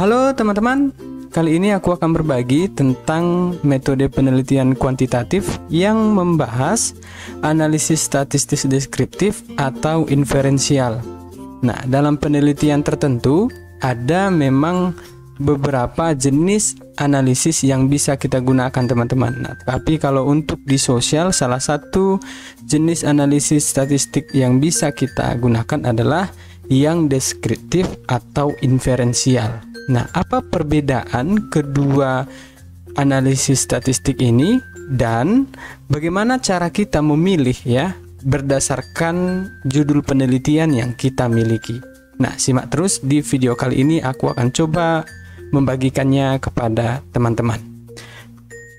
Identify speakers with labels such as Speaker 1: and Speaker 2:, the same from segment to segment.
Speaker 1: Halo teman-teman, kali ini aku akan berbagi tentang metode penelitian kuantitatif yang membahas analisis statistik deskriptif atau inferensial. Nah, dalam penelitian tertentu ada memang beberapa jenis analisis yang bisa kita gunakan teman-teman. Nah, tapi kalau untuk di sosial, salah satu jenis analisis statistik yang bisa kita gunakan adalah yang deskriptif atau inferensial. Nah, apa perbedaan kedua analisis statistik ini dan bagaimana cara kita memilih ya berdasarkan judul penelitian yang kita miliki. Nah, simak terus di video kali ini, aku akan coba membagikannya kepada teman-teman.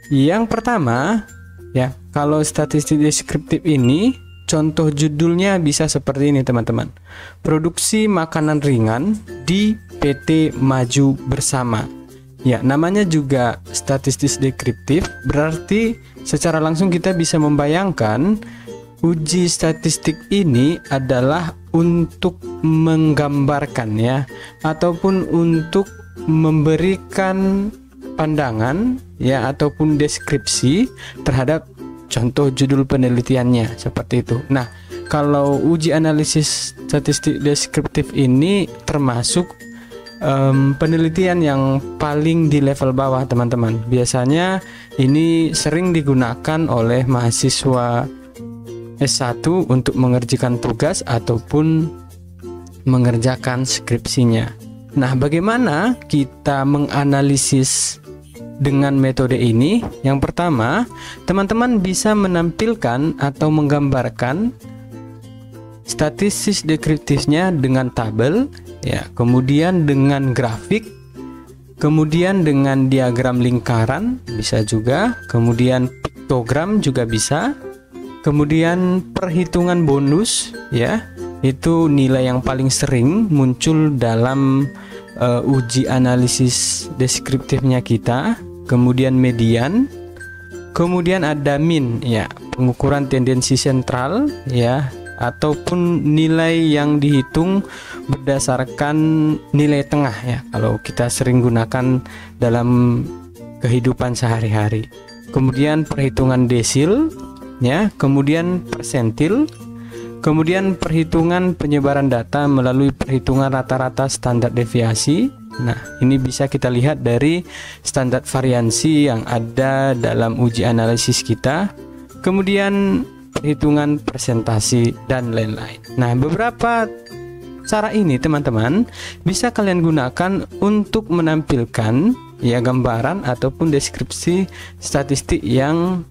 Speaker 1: Yang pertama, ya, kalau statistik deskriptif ini contoh judulnya bisa seperti ini teman-teman. Produksi makanan ringan di PT Maju Bersama. Ya, namanya juga statistik deskriptif, berarti secara langsung kita bisa membayangkan uji statistik ini adalah untuk menggambarkan ya, ataupun untuk memberikan pandangan ya, ataupun deskripsi terhadap contoh judul penelitiannya seperti itu. Nah, kalau uji analisis statistik deskriptif ini termasuk penelitian yang paling di level bawah teman-teman. Biasanya ini sering digunakan oleh mahasiswa S1 untuk mengerjakan tugas ataupun mengerjakan skripsinya. Nah, bagaimana kita menganalisis dengan metode ini? Yang pertama, teman-teman bisa menampilkan atau menggambarkan statistik deskriptifnya dengan tabel ya, kemudian dengan grafik, kemudian dengan diagram lingkaran bisa juga, kemudian piktogram juga bisa, kemudian perhitungan bonus ya, itu nilai yang paling sering muncul dalam uji analisis deskriptifnya kita. Kemudian median, kemudian ada min ya, pengukuran tendensi sentral ya, ataupun nilai yang dihitung berdasarkan nilai tengah ya, kalau kita sering gunakan dalam kehidupan sehari-hari. Kemudian perhitungan desil ya, kemudian persentil, kemudian perhitungan penyebaran data melalui perhitungan rata-rata standar deviasi. Nah, ini bisa kita lihat dari standar variansi yang ada dalam uji analisis kita. Kemudian perhitungan presentasi dan lain-lain. Nah, beberapa cara ini teman-teman bisa kalian gunakan untuk menampilkan ya gambaran ataupun deskripsi statistik yang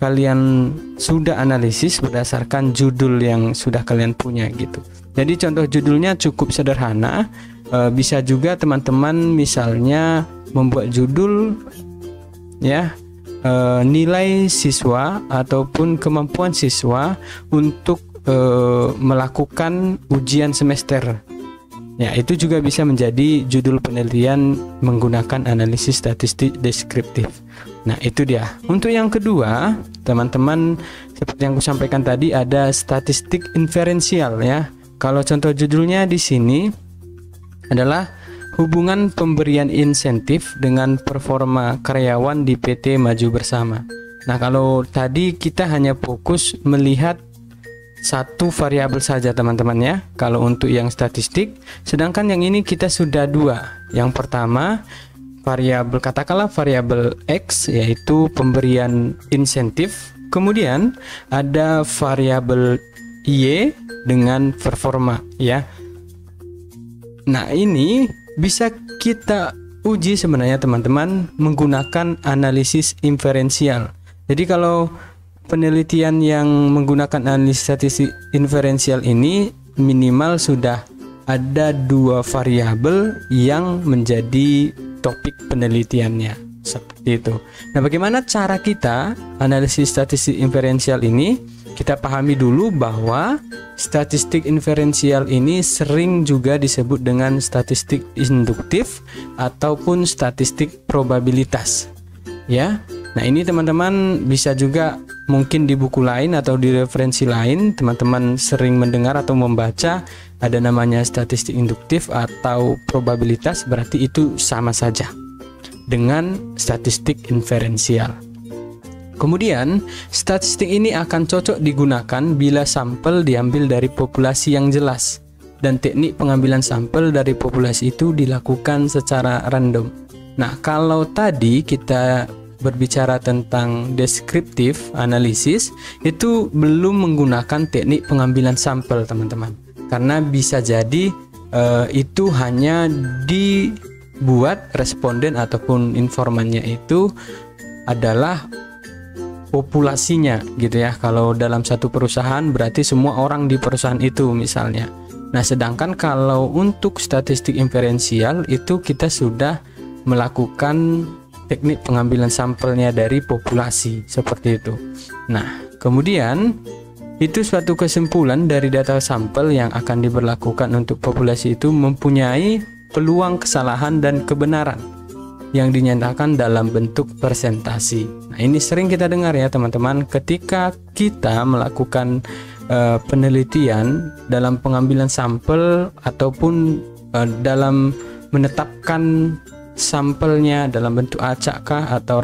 Speaker 1: kalian sudah analisis berdasarkan judul yang sudah kalian punya gitu. Jadi contoh judulnya cukup sederhana. Bisa juga teman-teman misalnya membuat judul ya, nilai siswa ataupun kemampuan siswa untuk melakukan ujian semester. Ya, itu juga bisa menjadi judul penelitian menggunakan analisis statistik deskriptif. Nah, itu dia. Untuk yang kedua, teman-teman, seperti yang aku sampaikan tadi, ada statistik inferensial ya. Kalau contoh judulnya di sini adalah hubungan pemberian insentif dengan performa karyawan di PT Maju Bersama. Nah, kalau tadi kita hanya fokus melihat satu variabel saja teman-teman ya, kalau untuk yang statistik, sedangkan yang ini kita sudah dua. Yang pertama variabel, katakanlah variabel X, yaitu pemberian insentif, kemudian ada variabel Y dengan performa ya. Nah, ini bisa kita uji sebenarnya teman-teman menggunakan analisis inferensial. Jadi kalau penelitian yang menggunakan analisis statistik inferensial ini minimal sudah ada dua variabel yang menjadi topik penelitiannya seperti itu. Nah, bagaimana cara kita analisis statistik inferensial ini? Kita pahami dulu bahwa statistik inferensial ini sering juga disebut dengan statistik induktif ataupun statistik probabilitas. Ya. Nah, ini teman-teman bisa juga mungkin di buku lain atau di referensi lain teman-teman sering mendengar atau membaca ada namanya statistik induktif atau probabilitas, berarti itu sama saja dengan statistik inferensial. Kemudian, statistik ini akan cocok digunakan bila sampel diambil dari populasi yang jelas dan teknik pengambilan sampel dari populasi itu dilakukan secara random. Nah, kalau tadi kita berbicara tentang deskriptif analisis, itu belum menggunakan teknik pengambilan sampel, teman-teman. Karena bisa jadi itu hanya dibuat responden ataupun informannya itu adalah populasinya gitu ya. Kalau dalam satu perusahaan berarti semua orang di perusahaan itu misalnya. Nah, sedangkan kalau untuk statistik inferensial itu kita sudah melakukan teknik pengambilan sampelnya dari populasi seperti itu. Nah, kemudian itu suatu kesimpulan dari data sampel yang akan diberlakukan untuk populasi itu mempunyai peluang kesalahan dan kebenaran yang dinyatakan dalam bentuk persentasi. Nah, ini sering kita dengar ya teman-teman, ketika kita melakukan penelitian dalam pengambilan sampel ataupun dalam menetapkan sampelnya dalam bentuk acak kah atau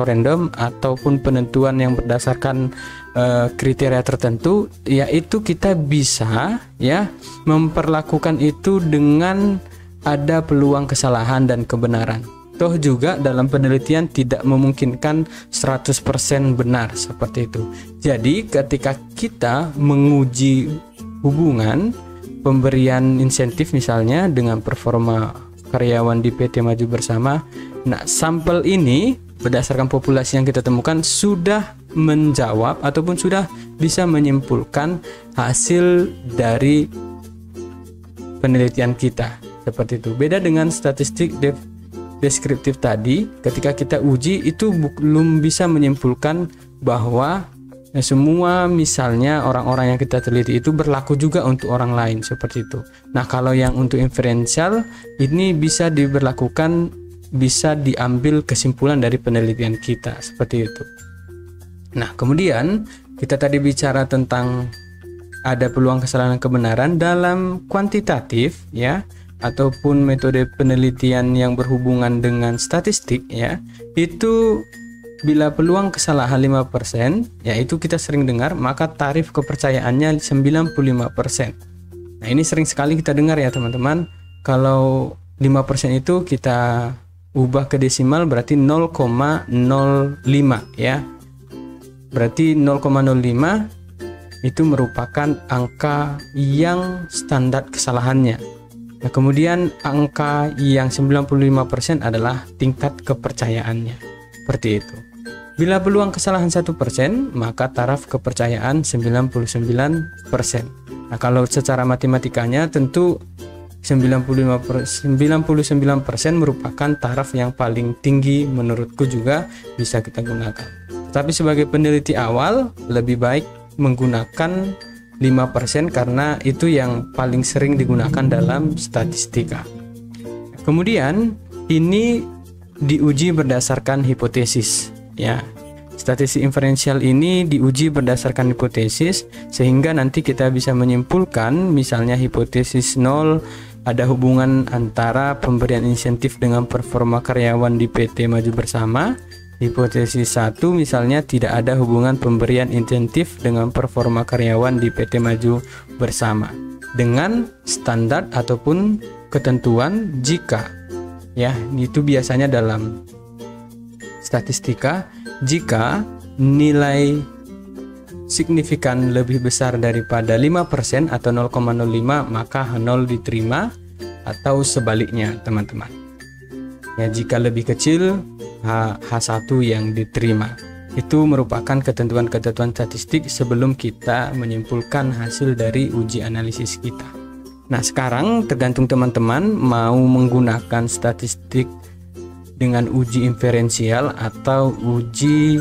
Speaker 1: random ataupun penentuan yang berdasarkan kriteria tertentu, yaitu kita bisa ya memperlakukan itu dengan ada peluang kesalahan dan kebenaran. Toh juga dalam penelitian tidak memungkinkan 100% benar seperti itu. Jadi ketika kita menguji hubungan pemberian insentif misalnya dengan performa karyawan di PT Maju Bersama, nah sampel ini berdasarkan populasi yang kita temukan sudah menjawab ataupun sudah bisa menyimpulkan hasil dari penelitian kita seperti itu. Beda dengan statistik deskriptif tadi, ketika kita uji itu belum bisa menyimpulkan bahwa semua misalnya orang-orang yang kita teliti itu berlaku juga untuk orang lain seperti itu. Nah, kalau yang untuk inferensial ini bisa diberlakukan, bisa diambil kesimpulan dari penelitian kita seperti itu. Nah, kemudian kita tadi bicara tentang ada peluang kesalahan kebenaran dalam kuantitatif ya, ataupun metode penelitian yang berhubungan dengan statistik ya, itu bila peluang kesalahan 5%, yaitu kita sering dengar, maka tarif kepercayaannya 95%. Nah, ini sering sekali kita dengar ya teman-teman. Kalau 5% itu kita ubah ke desimal berarti 0,05 ya. Berarti 0,05 itu merupakan angka yang standar kesalahannya. Nah, kemudian angka yang 95% adalah tingkat kepercayaannya. Seperti itu. Bila peluang kesalahan 1%, maka taraf kepercayaan 99%. Nah, kalau secara matematikanya tentu 99% merupakan taraf yang paling tinggi, menurutku juga bisa kita gunakan. Tapi sebagai peneliti awal lebih baik menggunakan 5% karena itu yang paling sering digunakan dalam statistika. Kemudian ini diuji berdasarkan hipotesis ya. Statistik inferensial ini diuji berdasarkan hipotesis sehingga nanti kita bisa menyimpulkan misalnya hipotesis 0 ada hubungan antara pemberian insentif dengan performa karyawan di PT Maju Bersama. Hipotesis 1 misalnya tidak ada hubungan pemberian insentif dengan performa karyawan di PT Maju Bersama dengan standar ataupun ketentuan jika ya, itu biasanya dalam statistika jika nilai signifikan lebih besar daripada 5% atau 0,05 maka H0 diterima atau sebaliknya teman-teman ya, jika lebih kecil H1 yang diterima. Itu merupakan ketentuan-ketentuan statistik sebelum kita menyimpulkan hasil dari uji analisis kita. Nah, sekarang tergantung teman-teman mau menggunakan statistik dengan uji inferensial atau uji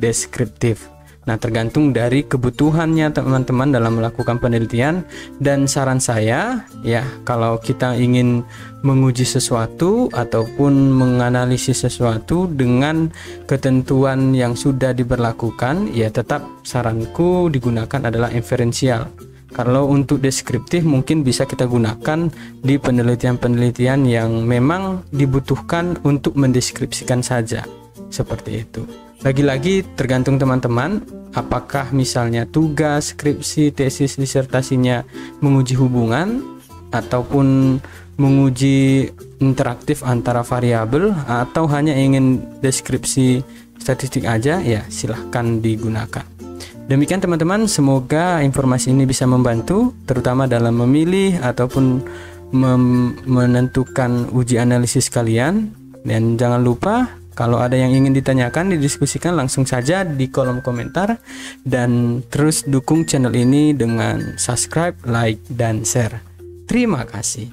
Speaker 1: deskriptif. Nah, tergantung dari kebutuhannya teman-teman dalam melakukan penelitian. Dan saran saya ya, kalau kita ingin menguji sesuatu ataupun menganalisis sesuatu dengan ketentuan yang sudah diberlakukan, ya tetap saranku digunakan adalah inferensial. Kalau untuk deskriptif mungkin bisa kita gunakan di penelitian-penelitian yang memang dibutuhkan untuk mendeskripsikan saja, seperti itu. Lagi-lagi tergantung teman-teman, apakah misalnya tugas, skripsi, tesis, disertasinya menguji hubungan ataupun menguji interaktif antara variabel, atau hanya ingin deskripsi statistik aja, ya silahkan digunakan. Demikian teman-teman, semoga informasi ini bisa membantu terutama dalam memilih ataupun menentukan uji analisis kalian. Dan jangan lupa, kalau ada yang ingin ditanyakan, didiskusikan langsung saja di kolom komentar. Dan terus dukung channel ini dengan subscribe, like, dan share. Terima kasih.